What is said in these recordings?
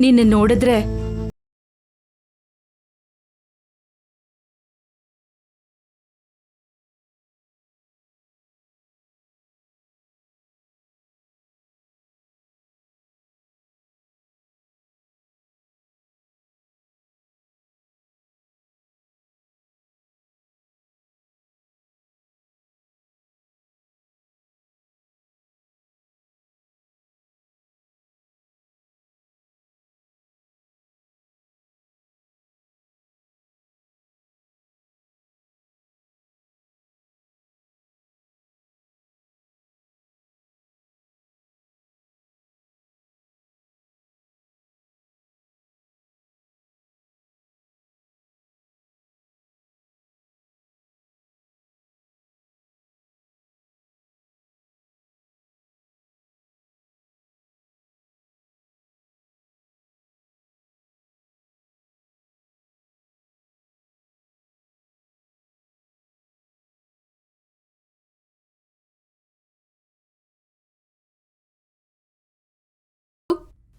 ನಿನ್ನ ನೋಡಿದ್ರೆ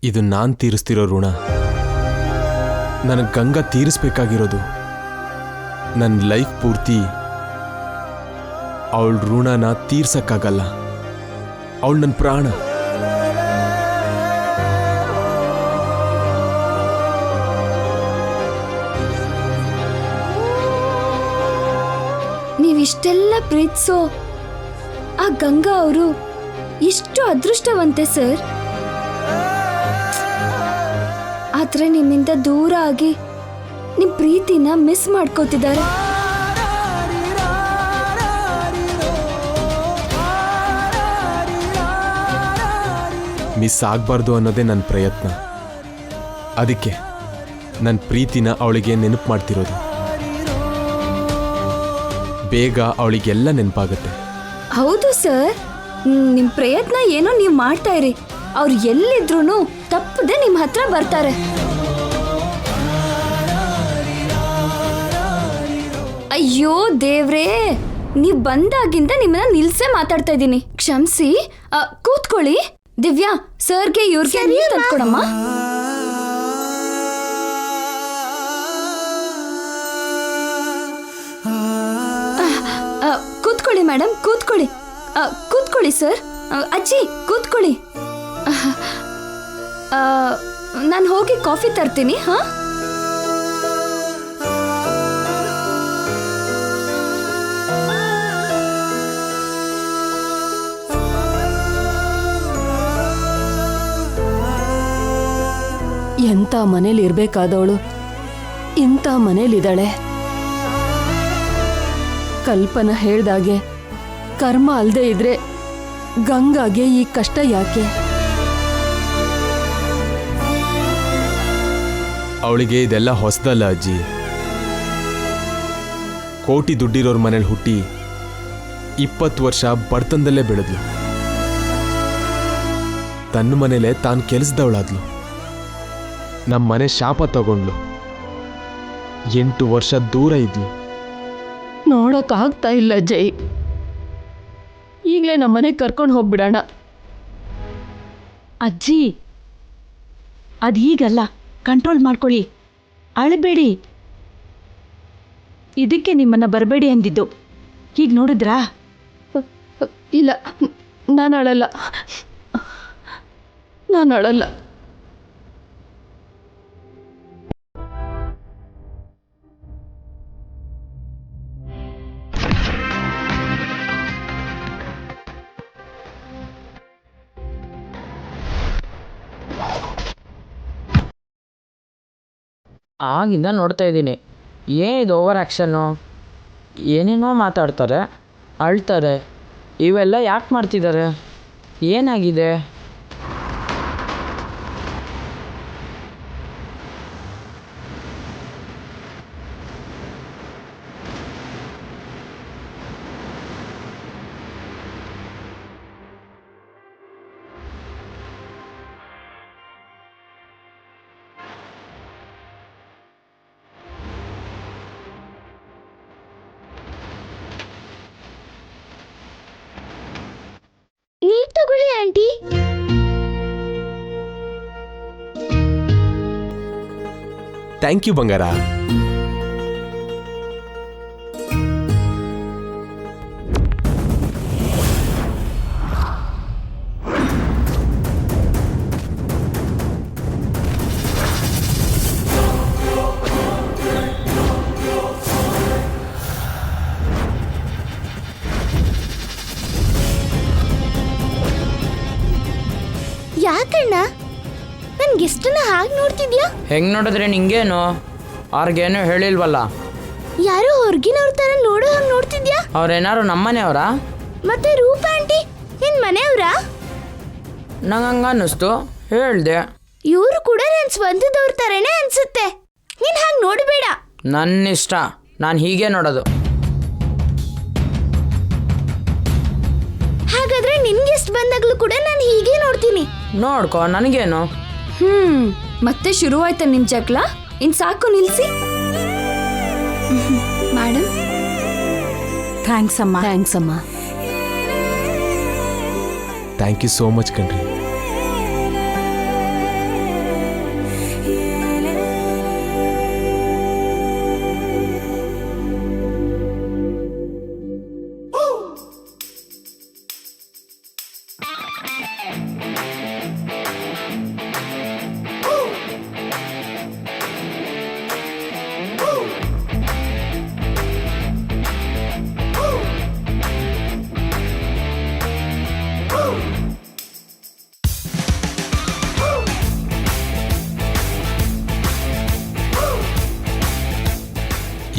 ಇದು ನಾನ್ ತೀರಿಸ್ತಿರೋ ಋಣ. ನನಗೆ ಗಂಗಾ ತೀರಿಸ್ಬೇಕಾಗಿರೋದು. ನನ್ನ ಲೈಫ್ ಪೂರ್ತಿ ಅವಳ ಋಣನ ತೀರ್ಸಕ್ಕಾಗಲ್ಲ. ಅವಳು ನನ್ನ ಪ್ರಾಣ. ನೀವಿಷ್ಟೆಲ್ಲ ಪ್ರೀತಿಸೋ ಆ ಗಂಗಾ ಅವರು ಎಷ್ಟು ಅದೃಷ್ಟವಂತೆ ಸರ್. ಆದ್ರೆ ನಿಮ್ಮಿಂದ ದೂರ ಆಗಿ ನಿಮ್ ಪ್ರೀತಿನ ಮಿಸ್ ಮಾಡ್ಕೋತಿದ್ದಾರೆ. ಮಿಸ್ ಆಗಬಾರ್ದು ಅನ್ನೋದೇ ನನ್ನ ಪ್ರಯತ್ನ. ಅದಕ್ಕೆ ನನ್ನ ಪ್ರೀತಿನ ಅವಳಿಗೆ ನೆನಪು ಮಾಡ್ತಿರೋದು. ಬೇಗ ಅವಳಿಗೆಲ್ಲ ನೆನಪಾಗುತ್ತೆ. ಹೌದು ಸರ್, ನಿಮ್ ಪ್ರಯತ್ನ ಏನೋ ನೀವು ಮಾಡ್ತಾ ಇರಿ. ಅವ್ರು ಎಲ್ಲಿದ್ರು ತಪ್ಪದೆ ನಿಮ್ ಹತ್ರ ಬರ್ತಾರೆ. ಅಯ್ಯೋ ದೇವ್ರೇ, ನೀವ್ ಬಂದಾಗಿಂದ ನಿಮ್ಮನ್ನ ನಿಲ್ಸೇ ಮಾತಾಡ್ತಾ ಇದ್ದೀನಿ. ಕ್ಷಮಿಸಿ. ಕೂತ್ಕೊಳ್ಳಿ. ದಿವ್ಯಾ, ಸರ್ಗೆ ಇವ್ರಿಗೆ ನೀರು ತಂದ್ಕೊಡಮ್ಮ. ಕೂತ್ಕೊಳ್ಳಿ ಮೇಡಮ್, ಕೂತ್ಕೊಳ್ಳಿ. ಕೂತ್ಕೊಳ್ಳಿ ಸರ್. ಅಜ್ಜಿ ಕೂತ್ಕೊಳ್ಳಿ. ನಾನು ಹೋಗಿ ಕಾಫಿ ತರ್ತೀನಿ. ಹಾ, ಎಂಥ ಮನೇಲಿ ಇರ್ಬೇಕಾದವಳು ಇಂಥ ಮನೇಲಿದ್ದಾಳೆ. ಕಲ್ಪನಾ ಹೇಳ್ದಾಗೆ ಕರ್ಮ ಅಲ್ಲದೆ ಇದ್ರೆ ಗಂಗಾಗೆ ಈ ಕಷ್ಟ ಯಾಕೆ? ಅವಳಿಗೆ ಇದೆಲ್ಲ ಹೊಸದಲ್ಲ ಅಜ್ಜಿ. ಕೋಟಿ ದುಡ್ಡಿರೋರ್ ಮನೇಲಿ ಹುಟ್ಟಿ 20 ವರ್ಷ ಬಡತನದಲ್ಲೇ ಬೆಳೆದ್ಲು. ತನ್ನ ಮನೇಲೆ ತಾನು ಕೆಲಸದವಳಾದ್ಲು. ನಮ್ಮ ಮನೆ ಶಾಪ ತಗೊಂಡ್ಲು. 8 ವರ್ಷ ದೂರ ಇದ್ಲು. ನೋಡೋಕ್ಕಾಗ್ತಾ ಇಲ್ಲ ಜೈ. ಈಗಲೇ ನಮ್ಮನೆಗೆ ಕರ್ಕೊಂಡು ಹೋಗ್ಬಿಡೋಣ. ಅಜ್ಜಿ, ಅದು ಹೀಗಲ್ಲ, ಕಂಟ್ರೋಲ್ ಮಾಡ್ಕೊಳ್ಳಿ, ಅಳಬೇಡಿ. ಇದಕ್ಕೆ ನಿಮ್ಮನ್ನು ಬರಬೇಡಿ ಅಂದಿದ್ದು. ಹೀಗೆ ನೋಡಿದ್ರಾ? ಇಲ್ಲ, ನಾನು ಅಳಲ್ಲ. ಆಗಿಂದ ನೋಡ್ತಾ ಇದ್ದೀನಿ. ಏನಿದು ಓವರ್ ಆ್ಯಕ್ಷನ್ನು? ಏನೇನೋ ಮಾತಾಡ್ತಾರೆ, ಅಳ್ತಾರೆ. ಇವೆಲ್ಲ ಯಾಕೆ ಮಾಡ್ತಿದ್ದಾರೆ? ಏನಾಗಿದೆ? ನೀರ್ ತಗೊಳ್ಳಿ ಆಂಟಿ. ಥ್ಯಾಂಕ್ ಯು ಬಂಗಾರ. ಯಾಕಣ್ಣ ನನ್ ಗೆಸ್ಟನ್ನ ಹಾಗೆ ನೋಡ್ತಿದ್ಯಾ? ಹೆಂಗೆ ನೋಡಿದ್ರೆ ನಿಂಗೇನು? ಅವ್ರಿಗೇನು ಹೇಳಿಲ್ವಲ್ಲ. ಯಾರೋ ಹೊರಗಿನವ್ರ ತರ ನೋಡೋ ಹಂಗ್ ನೋಡ್ತಿದ್ಯಾ? ಅವ್ರೇನಾರು ನಮ್ಮನೆಯವರಾ? ಮತ್ತೆ ರೂಪ ಆಂಟಿ ನಿನ್ ಮನೆಯವ್ರಾ? ನಂಗೆ ಹಂಗ ಅನ್ನಿಸ್ತು, ಹೇಳ್ದೆ. ಇವ್ರು ಕೂಡ ನನ್ ಸ್ವಂತದವ್ರ ತರನೇ ಅನ್ಸುತ್ತೆ. ನೀನ್ ಹಾಗೆ ನೋಡಬೇಡ. ನನ್ನ ಇಷ್ಟ, ನಾನು ಹೀಗೆ ನೋಡೋದು. ಹಾಗಾದ್ರೆ ನಿನ್ ಗೆಸ್ಟ್ ಬಂದಾಗ್ಲೂ ಕೂಡ ನಾನು ಹೀಗೆ ನೋಡ್ತೀನಿ. ನೋಡ್ಕೊ, ನನಗೇನು? ಮತ್ತೆ ಶುರುವಾಯ್ತಾ ನಿಮ್ ಜಗಳ? ಇನ್ ಸಾಕು, ನಿಲ್ಸಿ. ಮೇಡಮ್, ಥ್ಯಾಂಕ್ಸ್ ಅಮ್ಮ. ಥ್ಯಾಂಕ್ಸ್ ಅಮ್ಮ. ಥ್ಯಾಂಕ್ ಯು ಸೋ ಮಚ್ ಕಣ್ರಿ.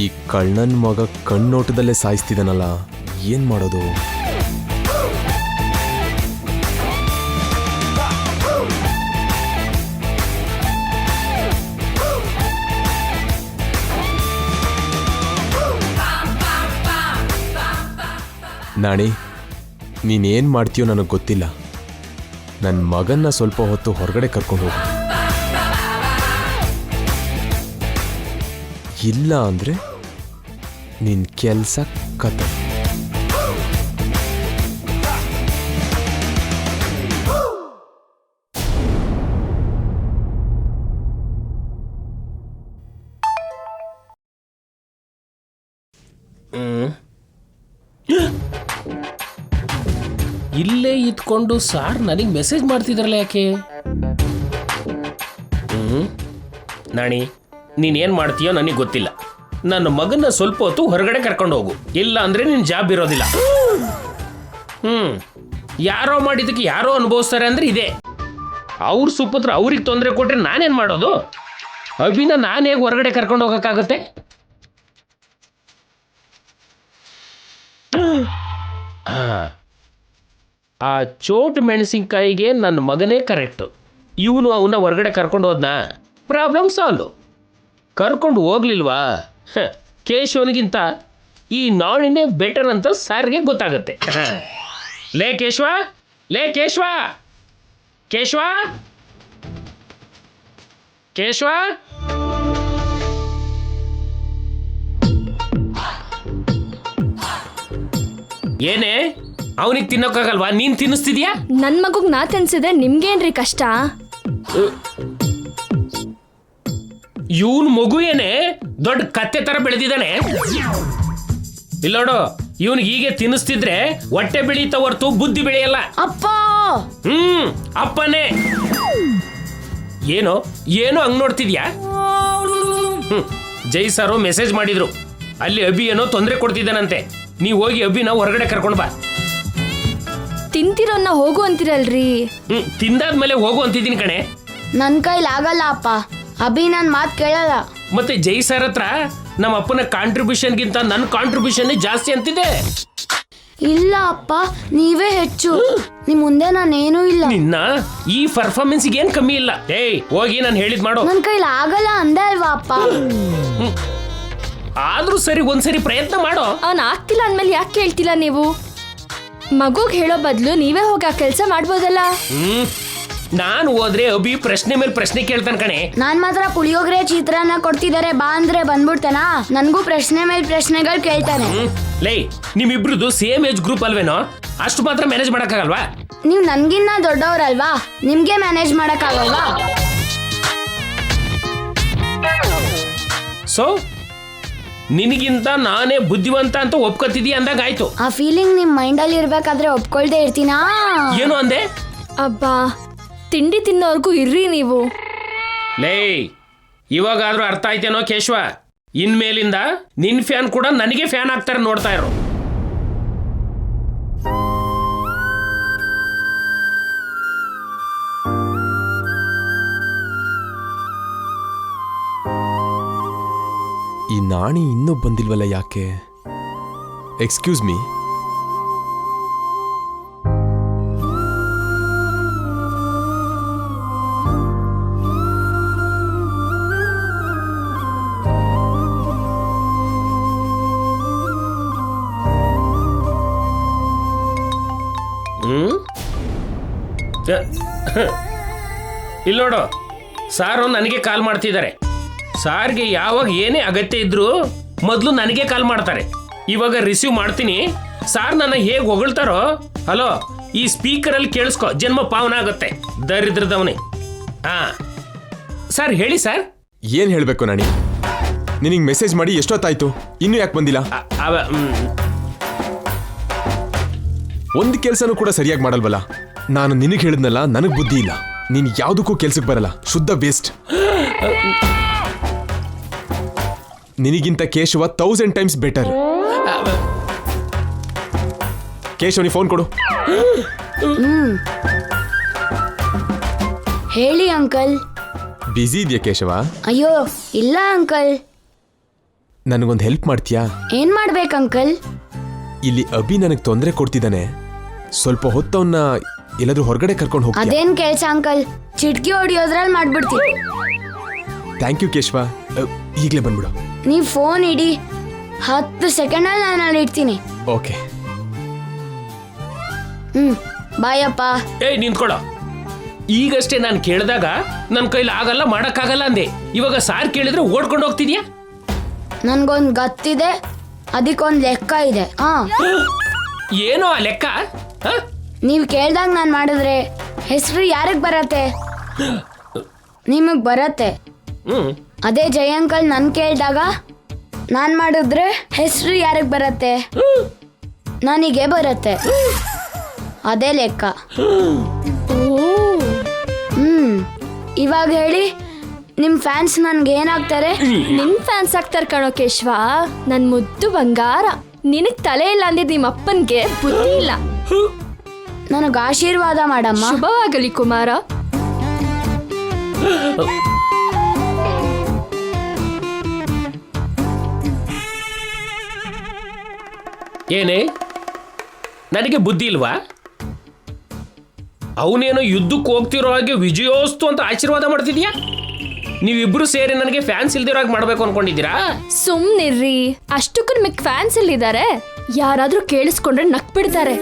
ಈ ಕಳ್ಳನ್ ಮಗ ಕಣ್ಣೋಟದಲ್ಲೇ ಸಾಯಿಸ್ತಿದ್ದಾನಲ್ಲ, ಏನ್ ಮಾಡೋದು? ನಾಣಿ, ನೀನೇನ್ ಮಾಡ್ತೀಯೋ ನನಗೆ ಗೊತ್ತಿಲ್ಲ. ನನ್ನ ಮಗನ್ನ ಸ್ವಲ್ಪ ಹೊತ್ತು ಹೊರಗಡೆ ಕರ್ಕೊಂಡು ಹೋಗು. ಇಲ್ಲ ಅಂದ್ರೆ ನಿನ್ ಕೆಲಸ ಕತೆ. ಇಲ್ಲೇ ಇದ್ಕೊಂಡು ಸಾರ್ ನನಗೆ ಮೆಸೇಜ್ ಮಾಡ್ತಿದ್ರಲ್ಲ, ಯಾಕೆ? ನಾಣಿ, ನೀನೇನು ಮಾಡ್ತೀಯೋ ನನಗೆ ಗೊತ್ತಿಲ್ಲ. ನನ್ನ ಮಗನ ಸ್ವಲ್ಪ ಹೊತ್ತು ಹೊರಗಡೆ ಕರ್ಕೊಂಡು ಹೋಗು, ಇಲ್ಲ ಅಂದ್ರೆ ನಿನ್ನ ಜಾಬ್ ಇರೋದಿಲ್ಲ. ಯಾರೋ ಮಾಡಿದ್ದಕ್ಕೆ ಯಾರೋ ಅನುಭವಿಸ್ತಾರೆ ಅಂದ್ರೆ ಇದೆ. ಅವ್ರ ಸುಪುತ್ರ ಅವ್ರಿಗೆ ತೊಂದರೆ ಕೊಟ್ರೆ ನಾನೇನು ಮಾಡೋದು? ಅಭಿನ ನಾನು ಹೇಗೆ ಹೊರಗಡೆ ಕರ್ಕೊಂಡು ಹೋಗೋಕ್ಕಾಗತ್ತೆ? ಆ ಚೋಟ್ ಮೆಣಸಿನ್ಕಾಯಿಗೆ ನನ್ನ ಮಗನೇ ಕರೆಕ್ಟು. ಇವನು ಅವನ್ನ ಹೊರಗಡೆ ಕರ್ಕೊಂಡು ಹೋದ್ನಾ, ಪ್ರಾಬ್ಲಮ್ ಸಾಲ್ವ್. ಕರ್ಕೊಂಡು ಹೋಗ್ಲಿಲ್ವಾ, ಕೇಶವನಿಗಿಂತ ಈ ನಾಣಿನೇ ಬೆಟರ್ ಅಂತ ಸಾರಿಗೆ ಗೊತ್ತಾಗುತ್ತೆ. ಲೇ ಕೇಶವ, ಲೇ ಕೇಶವ, ಕೇಶವ, ಕೇಶವ. ಏನೇ, ಅವನಿಗೆ ತಿನ್ನೋಕ್ಕಾಗಲ್ವಾ? ನೀನ್ ತಿನ್ನಿಸ್ತಿದ್ಯಾ? ನನ್ ಮಗುಗ್ ನಾ ತಿನ್ಸಿದ್ರೆ ನಿಮ್ಗೇನ್ರಿ ಕಷ್ಟ? ಇವನ್ ಮಗು ಏನೇ ದೊಡ್ಡ ಕತ್ತೆ ತರ ಬೆಳೆದಿದ್ದಾನೆ. ಇಲ್ಲ ನೋಡು, ಇವನಿಗೆ ಹೀಗೆ ತಿನ್ನಿಸ್ತಿದ್ರೆ ಹೊಟ್ಟೆ ಬೆಳೀತಾ ಹೊರ್ತು ಬುದ್ಧಿ ಬೆಳೆಯಲ್ಲ. ಅಪ್ಪ, ಅಪ್ಪನೇ. ಏನೋ ಏನೋ ಹಂಗ್ ನೋಡ್ತಿದ್ಯಾ? ಜೈ ಸಾರು ಮೆಸೇಜ್ ಮಾಡಿದ್ರು, ಅಲ್ಲಿ ಅಭಿ ಏನೋ ತೊಂದರೆ ಕೊಡ್ತಿದ್ದಾನಂತೆ. ನೀವ್ ಹೋಗಿ ಅಭಿನ ಹೊರಗಡೆ ಕರ್ಕೊಂಡ್ ಬಾ. ತಿಂತಿರೋನ್ನ ಹೋಗು ಅಂತಿರಲ್ರಿ. ತಿಂದಾದ್ಮೇಲೆ ಹೋಗು ಅಂತಿದ್ದೀನಿ ಕಣೆ. ನನ್ ಕೈಲಿ ಆಗಲ್ಲ ಅಪ್ಪ, ಅಭಿ ನನ್ ಮಾತ್ ಕೇಳಲ್ಲ. ಮತ್ತೆ ಜೈ ಸರ್ ಹತ್ರ ನಮ್ಮ ಅಪ್ಪನ ಕಾಂಟ್ರಿಬ್ಯೂಷನ್ಗಿಂತ ನನ್ನ ಕಾಂಟ್ರಿಬ್ಯೂಷನ್ ಜಾಸ್ತಿ ಅಂತಿದೆ. ಇಲ್ಲ ಅಪ್ಪ, ನೀವೇ ಹೆಚ್ಚು. ನಿಮ್ ಮುಂದೆ ನಾನೇನೂ ಇಲ್ಲ. ನಿನ್ನ ಈ ಪರ್ಫಾರ್ಮೆನ್ಸ್ ಏನ್ ಕಮ್ಮಿ ಇಲ್ಲ. ಏಯ್, ಹೋಗಿ ನಾನು ಹೇಳಿದ್ ಮಾಡು. ನನ್ ಕೈಲಿ ಆಗಲ್ಲ ಅಂದೆ ಅಲ್ವಾ ಅಪ್ಪ? ಆದ್ರೂ ಸರಿ, ಒಂದ್ಸರಿ ಪ್ರಯತ್ನ ಮಾಡೋ. ಅವ್ನ್ ಆಗ್ತಿಲ್ಲ ಅಂದ್ಮೇಲೆ ಯಾಕೆ ಕೇಳ್ತಿಲ್ಲ ನೀವು? ಮಗುಗ್ ಹೇಳೋ ಬದ್ಲು ನೀವೇ ಹೋಗಿ ಆ ಕೆಲ್ಸ ಮಾಡ್ಬೋದಲ್ಲ. ನಾನು ಹೋದ್ರೆ ಅಭಿ ಪ್ರಶ್ನೆ ಮೇಲೆ ಪ್ರಶ್ನೆ ಕೇಳ್ತಾನೆ ಕಣೆ. ನಾನ್ ಮಾತ್ರ ಪುಳಿಯೋಗರೆ ಚಿತ್ರಾನ್ನ ಕೊಡ್ತಿದಾರೆ ಬಾ ಅಂದ್ರೆ ಬಂದ್ಬಿಡ್ತಾನ. ನನ್ಗೂ ಪ್ರಶ್ನೆ ಮೇಲೆ ಪ್ರಶ್ನೆಗಳು ಕೇಳ್ತಾನೆ. ಲೇ, ನಿಮ್ಮಿಬ್ರದ್ದು ಸೇಮ್ ಏಜ್ ಗ್ರೂಪ್ ಅಲ್ವೇನೋ? ಅಷ್ಟು ಮಾತ್ರ ಮ್ಯಾನೇಜ್ ಮಾಡಕ್ಕಾಗಲ್ವಾ? ನೀವ್ ನನ್ಗಿನ್ನ ದೊಡ್ಡವ್ರಲ್ವಾ, ನಿಮ್ಗೆ ಮ್ಯಾನೇಜ್ ಮಾಡಕ್ಕಾಗಲ್ವಾ? ಸೊ ನಿನಗಿಂತ ನಾನೇ ಬುದ್ಧಿವಂತ ಅಂತ ಒಪ್ಕೊತಿದೀಯ ಅಂದಾಗ ಆಯ್ತು. ಆ ಫೀಲಿಂಗ್ ನಿಮ್ ಮೈಂಡಲ್ಲಿ ಇರ್ಬೇಕಾದ್ರೆ ಒಪ್ಕೊಳ್ದೆ ಇರ್ತೀನಾ? ಏನು ಅಂದೆ? ಅಬ್ಬಾ, ತಿಂಡಿ ತಿನ್ನೋರ್ಗೂ ಇರ್ರಿ ನೀವು. ಲೇ, ಇವಾಗಾದ್ರೂ ಅರ್ಥ ಆಯ್ತೇನೋ ಕೇಶವ? ಇನ್ಮೇಲಿಂದ ನಿನ್ ಫ್ಯಾನ್ ಕೂಡ ನನಗೆ ಫ್ಯಾನ್ ಆಗ್ತಾರೆ, ನೋಡ್ತಾ ಇರೋ. ಈ ನಾಣಿ ಇನ್ನೂ ಬಂದಿಲ್ವಲ್ಲ, ಯಾಕೆ? Excuse me. ಇಲ್ಲಿ ನೋಡು, ಸಾರು ನನಗೆ ಕಾಲ್ ಮಾಡ್ತಿದ್ದಾರೆ. ಸಾರ್ಗೆ ಯಾವಾಗ ಏನೇ ಅಗತ್ಯ ಇದ್ರು ಮೊದಲು ನನಗೆ ಕಾಲ್ ಮಾಡ್ತಾರೆ. ಇವಾಗ ರಿಸೀವ್ ಮಾಡ್ತೀನಿ. ಸಾರ್ ನನ್ನ ಹೇಗೆ ಹೊಗಳ್ತಾರೋ, ಹಲೋ, ಈ ಸ್ಪೀಕರಲ್ಲಿ ಕೇಳಿಸ್ಕೊ, ಜನ್ಮ ಪಾವನ ಆಗುತ್ತೆ ದರಿದ್ರದವನೇ. ಹಾ ಸರ್, ಹೇಳಿ ಸರ್. ಏನ್ ಹೇಳ್ಬೇಕು ನಾಣಿ? ನಿನಗೆ ಮೆಸೇಜ್ ಮಾಡಿ ಎಷ್ಟೊತ್ತಾಯ್ತು, ಇನ್ನೂ ಯಾಕೆ ಬಂದಿಲ್ಲ? ಒಂದು ಕೆಲಸನೂ ಕೂಡ ಸರಿಯಾಗಿ ಮಾಡಲ್ವಲ್ಲ? ನಾನು ನಿನಗೆ ಹೇಳಿದ್ನಲ್ಲ, ನನಗೆ ಬುದ್ಧಿ ಇಲ್ಲ. ನೀನು ಯಾವುದಕ್ಕೂ ಕೆಲ್ಸಕ್ಕೆ ಬರಲ್ಲ, ಶುದ್ಧ ವೇಸ್ಟ್. ನಿನಗಿಂತ ಕೇಶವ 1000 ಟೈಮ್ಸ್ ಬೆಟರ್. ಕೇಶವ, ನೀ ಫೋನ್ ಕೊಡು. ಹೇಳಿ ಅಂಕಲ್. ಬ್ಯುಸಿ ಇದೆಯಾ ಕೇಶವ? ಅಯ್ಯೋ ಇಲ್ಲ ಅಂಕಲ್. ನನಗೊಂದು ಹೆಲ್ಪ್ ಮಾಡ್ತೀಯಾ? ಏನ್ ಮಾಡ್ಬೇಕು ಅಂಕಲ್? ಇಲ್ಲಿ ಅಭಿ ನನಗೆ ತೊಂದರೆ ಕೊಡ್ತಿದ್ದಾನೆ. ಸ್ವಲ್ಪ ಹೊತ್ತವನ್ನ ಎಲ್ಲಾದ್ರೂ ಹೊರಗಡೆ ಕರ್ಕೊಂಡು ಹೋಗ್ತೀಯಾ? ಅದೇನ್ ಕೆಲ್ಸ ಅಂಕಲ್, ಚಿಟ್ಕಿ ಹೊಡಿಯೋದ್ರಲ್ಲಿ ಮಾಡ್ಬಿಡ್ತೀನಿ. Thank you Keshava. ಈಗಲೇ ಬಂದ್ಬಿಡು. ನೀವ್ ಫೋನ್ ಇಡಿ, 10 ಸೆಕೆಂಡಲ್ಲಿ ನಾನು ಅಲ್ಲಿ ಇಡ್ತೀನಿ. ಓಕೆ. ಬಾಯಪ್ಪ. ಏಯ್, ನಿಂತ್ಕೊಳ್ಳೋ. ಈಗಷ್ಟೇ ನಾನು ಕೇಳಿದಾಗ ನನ್ನ ಕೈಲಿ ಆಗಲ್ಲ, ಮಾಡಕ್ಕಾಗಲ್ಲ ಅಂದೆ. ಇವಾಗ ಸಾರ್ ಕೇಳಿದ್ರೆ ಓಡ್ಕೊಂಡು ಹೋಗ್ತಿದ್ಯಾ? ನನ್ಗೊಂದ್ ಗತ್ತಿದೆ, ಅದಕ್ಕೊಂದ್ ಲೆಕ್ಕ ಇದೆ. ಏನೋ ಆ ಲೆಕ್ಕ? ನೀವ್ ಕೇಳ್ದಾಗ ನಾನ್ ಮಾಡಿದ್ರೆ ಹೆಸರು ಯಾರಿಗ್ ಬರತ್ತೆ? ನಿಮಗ್ ಬರತ್ತೆ. ಅದೇ ಜಯ ಅಂಕಲ್ ನನ್ ಕೇಳ್ದಾಗ ನಾನ್ ಮಾಡಿದ್ರೆ ಹೆಸರು ಯಾರಿಗ್ ಬರತ್ತೆ? ನನಗೆ ಬರತ್ತೆ. ಅದೇ ಲೆಕ್ಕ. ಇವಾಗ ಹೇಳಿ, ನಿಮ್ ಫ್ಯಾನ್ಸ್ ನನ್ಗೆ ಏನಾಗ್ತಾರೆ? ನಿನ್ ಫ್ಯಾನ್ಸ್ ಆಗ್ತಾರ ಕಣೋ ಕೇಶವ, ನನ್ ಮುದ್ದು ಬಂಗಾರ. ನಿನಗ್ ತಲೆ ಇಲ್ಲ ಅಂದಿದ್ ನಿಮ್ಮ ಅಪ್ಪನ್ಗೆ ಬುದ್ಧಿ ಇಲ್ಲ. ನನಗ ಆಶೀರ್ವಾದ ಮಾಡಮ್ಮ. ಶುಭವಾಗಲಿ ಕುಮಾರ. ಏನೇ, ನನಗೆ ಬುದ್ಧಿ ಇಲ್ವಾ? ಅವನೇನೋ ಯುದ್ಧಕ್ಕೆ ಹೋಗ್ತಿರೋ ಹಾಗೆ ವಿಜಯೋಸ್ತು ಅಂತ ಆಶೀರ್ವಾದ ಮಾಡ್ತಿದ್ಯಾ? ನೀವಿಬ್ರು ಸೇರಿ ನನಗೆ ಫ್ಯಾನ್ಸ್ ಇಲ್ದಿರೋ ಹಾಗೆ ಮಾಡ್ಬೇಕು ಅನ್ಕೊಂಡಿದ್ದೀರಾ? ಸುಮ್ನಿರ್ರಿ, ಅಷ್ಟಕ್ಕೂ ನಿಮಗ್ ಫ್ಯಾನ್ಸ್ ಇಲ್ಲಿದ್ದಾರೆ. ಯಾರಾದ್ರೂ ಕೇಳಿಸ್ಕೊಂಡ್ರೆ ನಕ್ ಬಿಡ್ತಾರೆ.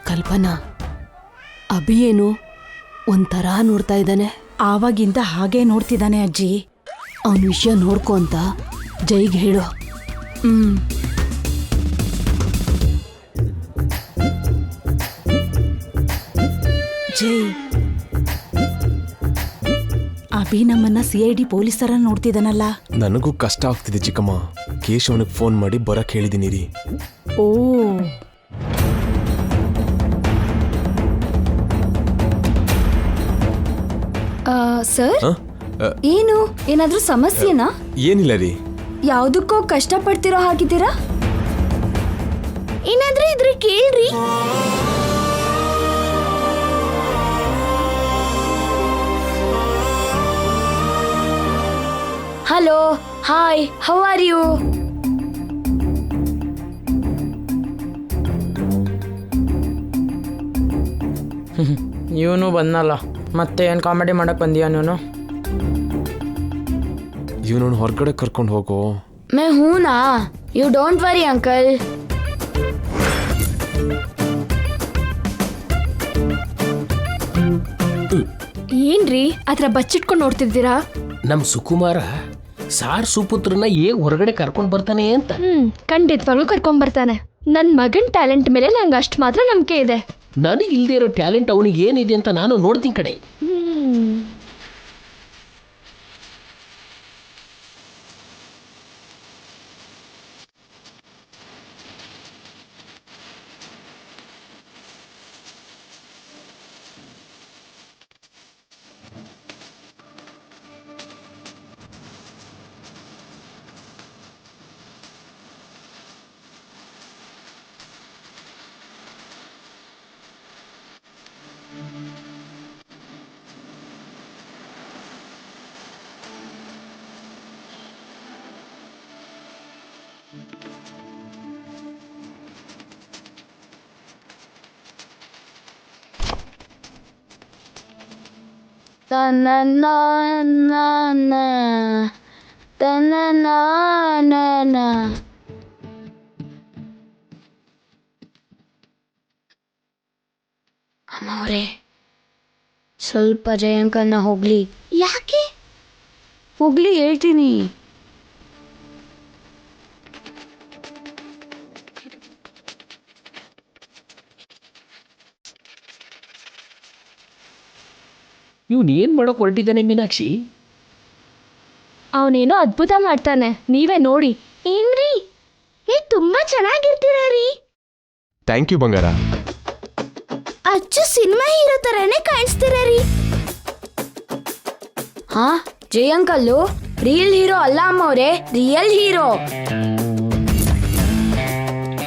ಕಲ್ಪನಾ, ಅಭಿ ಏನು ಒಂಥರ ನೋಡ್ತಾ ಇದ್ದಾನೆ. ಆವಾಗಿಂದ ಹಾಗೆ ನೋಡ್ತಿದ್ದಾನೆ ಅಜ್ಜಿ. ಅವನ ವಿಷಯ ನೋಡ್ಕೊ ಅಂತ ಜೈಗೆ ಹೇಳು. ಜೈ, ಅಭಿ ನಮ್ಮನ್ನ CID ಪೊಲೀಸರ ನೋಡ್ತಿದ್ದಾನಲ್ಲ. ನನಗೂ ಕಷ್ಟ ಆಗ್ತಿದೆ ಚಿಕ್ಕಮ್ಮ. ಕೇಶವನಿಗೆ ಫೋನ್ ಮಾಡಿ ಬರಕ್ ಹೇಳಿದೀನಿ ರೀ. ಓ, ಸರ್, ಏನು ಏನಾದ್ರೂ ಸಮಸ್ಯೆನಾ? ಏನಿಲ್ಲ ರೀ. ಯಾವ್ದಕ್ಕೋ ಕಷ್ಟ ಪಡ್ತಿರೋ ಹಾಗಿದ್ದೀರಾ? ಏನಾದ್ರೂ ಇದ್ರೆ ಕೇಳ್ರಿ. Hello, hi, how are you? ಇವನು ಬಂದಲ್ಲ, ಮತ್ತೆ ಏನು ಕಾಮಿಡಿ ಮಾಡಕ್ ಬಂದಿಯಾ ನೀನು? ಇವನನ್ನು ಹೊರಗಡೆ ಕರ್ಕೊಂಡು ಹೋಗೋ. ಮೇ ಹೂನಾ, ಯು ಡೋಂಟ್ ವರಿ ಅಂಕಲ್. ಏನ್ರಿ ಅದ್ರ ಬಚ್ಚಿಟ್ಕೊಂಡು ನೋಡ್ತಿದ್ದೀರಾ? ನಮ್ ಸುಕುಮಾರ ಸಾರ್ ಸುಪುತ್ರನ ಹೇಗ್ ಹೊರಗಡೆ ಕರ್ಕೊಂಡ್ ಬರ್ತಾನೆ ಅಂತ. ಖಂಡಿತವಾಗ್ಲೂ ಕರ್ಕೊಂಡ್ ಬರ್ತಾನೆ. ನನ್ ಮಗನ್ ಟ್ಯಾಲೆಂಟ್ ಮೇಲೆ ನಂಗೆ ಅಷ್ಟು ಮಾತ್ರ ನಂಬಿಕೆ ಇದೆ. ನನಗೆ ಇಲ್ದೇ ಇರೋ ಟ್ಯಾಲೆಂಟ್ ಅವನಿಗೆ ಏನಿದೆ ಅಂತ ನಾನು ನೋಡ್ತೀನಿ ಕಡೆ. ಅಮ್ಮವ್ರೆ, ಸ್ವಲ್ಪ ಜಯಂಕನ್ನ ಹೋಗ್ಲಿ. ಯಾಕೆ ಹೋಗ್ಲಿ ಹೇಳ್ತೀನಿ. ಇವ್ನು ಏನ್ ಮಾಡಕ್ ಹೊರಟಿದ್ದಾನೆ ಮೀನಾಕ್ಷಿ? ಅವನೇನೋ ಅದ್ಭುತ ಮಾಡ್ತಾನೆ, ನೀವೇ ನೋಡಿ. ಏನ್ರಿ ತುಂಬಾ ಚೆನ್ನಾಗಿರ್ತೀರ ರೀ. ಥ್ಯಾಂಕ್ ಯು ಬಂಗಾರ. ಅಚ್ಚು ಸಿನಿಮಾ ಹೀರೋ ತರನೇ ಕಾಣಿಸ್ತೀರ ರೀ. ಹಾ, ಜಯಂಕಲ್ಲು ರಿಯಲ್ ಹೀರೋ ಅಲ್ಲ ಅಮ್ಮವ್ರೆ, ರಿಯಲ್ ಹೀರೋ.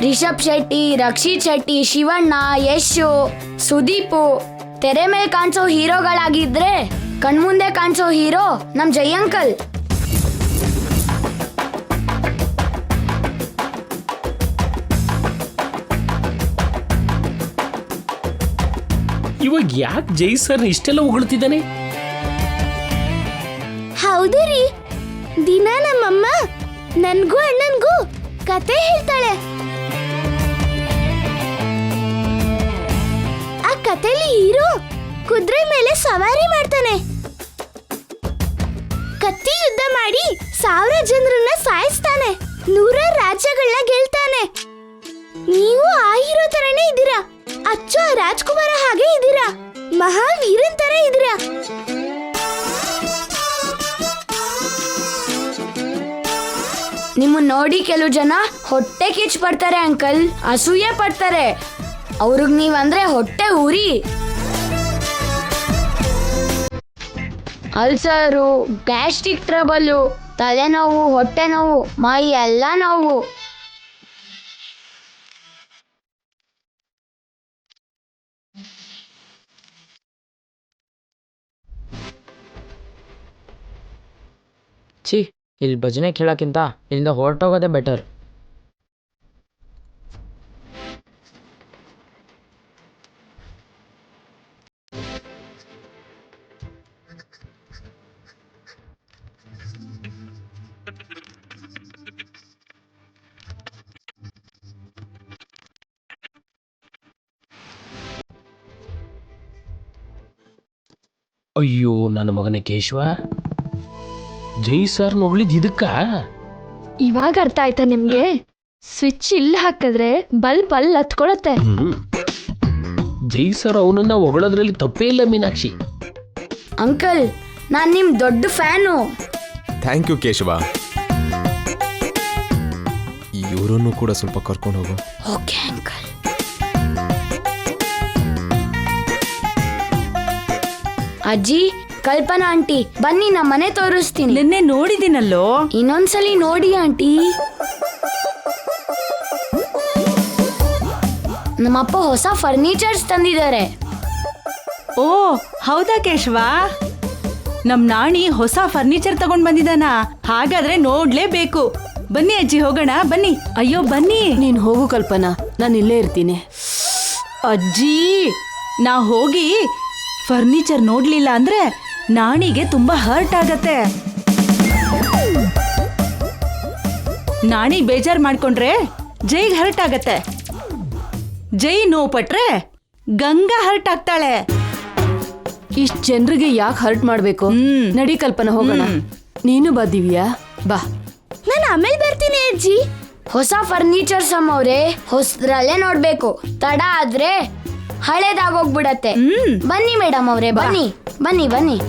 ರಿಷಬ್ ಶೆಟ್ಟಿ, ರಕ್ಷಿತ್ ಶೆಟ್ಟಿ, ಶಿವಣ್ಣ, ಯಶ್, ಸುದೀಪು ತೆರೆ ಮೇಲೆ ಕಾಣಿಸೋ ಹೀರೋಗಳಾಗಿದ್ರೆ ಕಣ್ಮುಂದೆ ಕಾಣಿಸೋ ಹೀರೋ ನಮ್ ಜಯಂಕಲ್. ಇವಾಗ ಯಾಕೆ ಜೈ ಸರ್ ಇಷ್ಟೆಲ್ಲ ಹೊಗಳ್ತಿದ್ದಾನೆ? ಹೌದು ರೀ, ದಿನ ನಮ್ಮಮ್ಮ ನನ್ಗೂ ಅಣ್ಣನ್ಗೂ ಕತೆ ಹೇಳ್ತಾಳೆ. ಆ ಕತೆಲಿ ಹೀರೋ ಕುದುರೆ ಮೇಲೆ ಸವಾರಿ ಮಾಡ್ತಾನೆ, ಕತ್ತಿ ಯುದ್ಧ ಮಾಡಿ 1000 ಜನರನ್ನ ಸಾಯಿಸ್ತಾನೆ, 100 ರಾಜ್ಯಗಳನ್ನ ಗೆಲ್ತಾನೆ. ನೀವು ಆ ಹೀರೋ ತರನೇ ಇದ್ದೀರಾ, ಅಚ್ಚು ಆ ರಾಜ್ಕುಮಾರ ಹಾಗೆ ಇದ್ದೀರಾ, ಮಹಾವೀರನ್ ತರ ಇದ್ದೀರಾ. ನಿಮ್ಮನ್ನ ನೋಡಿ ಕೆಲವು ಜನ ಹೊಟ್ಟೆ ಕಿಚ್ ಪಡ್ತಾರೆ ಅಂಕಲ್, ಅಸೂಯೆ ಪಡ್ತಾರೆ. ಅವ್ರಿಗೆ ನೀವಂದ್ರೆ ಹೊಟ್ಟೆ ಉರಿ. ಅಲ್ಸರು, ಗ್ಯಾಸ್ಟ್ರಿಕ್ ಟ್ರಬಲ್ಲು, ತಲೆನೋವು, ಹೊಟ್ಟೆ ನೋವು, ಮೈ ಎಲ್ಲ ನೋವು. ಛೀ, ಇಲ್ಲಿ ಭಜನೆ ಕೇಳೋಕ್ಕಿಂತ ಇಲ್ಲಿಂದ ಹೊರಟೋಗೋದೇ ಬೆಟರ್. ಅಯ್ಯೋ ನನ್ನ ಮಗನೇ ಕೇಶವ, ಜೈ ಸರ್ ನೋಡ್ಲಿದ್ ಇದಕ್ಕ? ಇವಾಗ ಅರ್ಥ ಆಯ್ತಾ ನಿಮ್ಗೆ? ಸ್ವಿಚ್ ಇಲ್ಲಿ ಹಾಕಿದ್ರೆ ಬಲ್ಬ್ ಅಲ್ಲಿ ಹತ್ಕೊಳತ್ತೆ. ಜೈ ಸರ್ ಅವನನ್ನ ಹೊಗಳೋದ್ರಲ್ಲಿ ತಪ್ಪೇ ಇಲ್ಲ ಮೀನಾಕ್ಷಿ. ಅಂಕಲ್, ನಾನ್ ನಿಮ್ ದೊಡ್ಡ ಫ್ಯಾನು. Thank you Keshava. ಇವರನ್ನು ಕೂಡ ಸ್ವಲ್ಪ ಕರ್ಕೊಂಡು ಹೋಗು. Okay uncle. ಅಜ್ಜಿ, ಕಲ್ಪನಾ ಆಂಟಿ, ಬನ್ನಿ ನಮ್ಮ ಮನೆ ತೋರಿಸ್ತೀನಿ. ನಿನ್ನೆ ನೋಡಿದಿನಲ್ಲೋ. ಇನ್ನೊಂದ್ಸಲಿ ನೋಡಿ ಆಂಟಿ. ನಮ್ಮಪ್ಪ ಹೊಸ ಫರ್ನಿಚರ್ಸ್ ತಂದಿದ್ದಾರೆ. ಓ ಹೌದಾ ಕೇಶವ, ನಮ್ ನಾಣಿ ಹೊಸ ಫರ್ನಿಚರ್ ತಗೊಂಡ್ ಬಂದಿದಾನ. ಹಾಗಾದ್ರೆ ನೋಡ್ಲೇಬೇಕು. ಬನ್ನಿ ಅಜ್ಜಿ, ಹೋಗೋಣ ಬನ್ನಿ. ಅಯ್ಯೋ ಬನ್ನಿ. ನೀನ್ ಹೋಗು ಕಲ್ಪನಾ, ನಾನು ಇಲ್ಲೇ ಇರ್ತೀನಿ. ಅಜ್ಜಿ, ನಾ ಹೋಗಿ ಫರ್ನಿಚರ್ ನೋಡ್ಲಿಲ್ಲ ಅಂದ್ರೆ ನಾಣಿಗೆ ತುಂಬಾ ಹರ್ಟ್ ಆಗತ್ತೆ. ನಾಣಿ ಬೇಜಾರ್ ಮಾಡ್ಕೊಂಡ್ರೆ ಜೈಗ್ ಹರ್ಟ್ ಆಗತ್ತೆ. ಜೈ ನೋವು ಪಟ್ರೆ ಗಂಗಾ ಹರ್ಟ್ ಆಗ್ತಾಳೆ. ಇಷ್ಟ್ ಜನರಿಗೆ ಯಾಕೆ ಹರ್ಟ್ ಮಾಡ್ಬೇಕು? ನಡಿ ಕಲ್ಪನಾ ಹೋಗೋಣ. ನೀನು ಬಾ ದಿವ್ಯಾ, ಬಾ. ನಾನು ಆಮೇಲೆ ಬರ್ತೀನಿ ಅಜ್ಜಿ. ಹೊಸ ಫರ್ನಿಚರ್ಸ್ ಅಮ್ಮವ್ರೆ, ಹೊಸದ್ರಲ್ಲೇ ನೋಡ್ಬೇಕು. ತಡ ಆದ್ರೆ ಹಳೇದಾಗೋಗ್ಬಿಡತ್ತೆ. ಬನ್ನಿ ಮೇಡಮ್ ಅವ್ರೆ, ಬನ್ನಿ ಬನ್ನಿ ಬನ್ನಿ.